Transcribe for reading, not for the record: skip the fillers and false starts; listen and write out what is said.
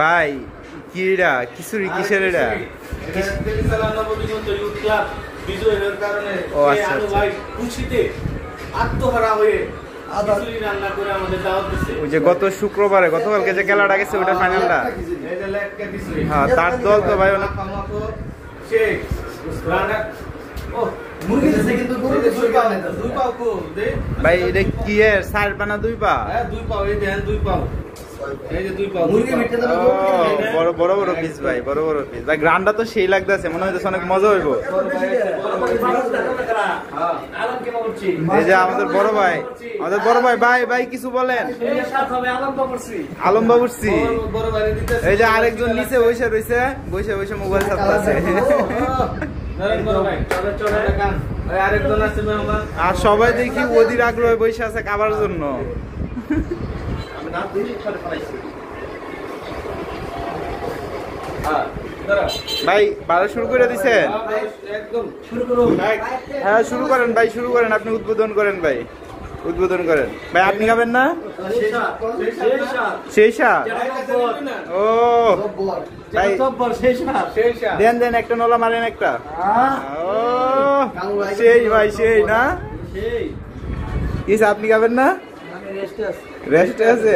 ভাই কি এটা খিচুড়ি কিসের এটা? ও আচ্ছা ওই যে গত শুক্রবারে গতকালকে যে খেলাটা গেছে ওটা ফাইনালটা, হ্যাঁ তার দল তো ভাই অনেক ভাই এটা কি এর 4 পা না 2 পা? দুই পাও, এই দেখেন 2 পাও, এই যে 2 পাও বড় বড় বড় পিস ভাই, বড় বড় পিস ভাই। গ্রানটা তো সেই লাগতেছে, মনে হইতেছে অনেক মজা হইব। এই যে আমাদের বড় ভাই, আমাদের বড় ভাই, ভাই ভাই কিছু বলেন। আলম বাবুর্চি, এই যে আরেকজন নিচে বসে রয়েছে, বসে বসে মোবাইল চালাচ্ছে। আর সবাই দেখি অধীর আগ্রহে বসে আছে খাবার জন্য। ভাই বাড়া শুরু করে দিছে? হ্যাঁ শুরু করেন ভাই, শুরু করেন, আপনি উদ্বোধন করেন ভাই, উদ্বোধন করেন ভাই। আপনি খাবেন না? সেই সাপ, ও ভাই দেন দেন, একটা নলা মারেন একটা। ও সেই ভাই, সেই না কি আপনি খাবেন না? রেস্টে আছে।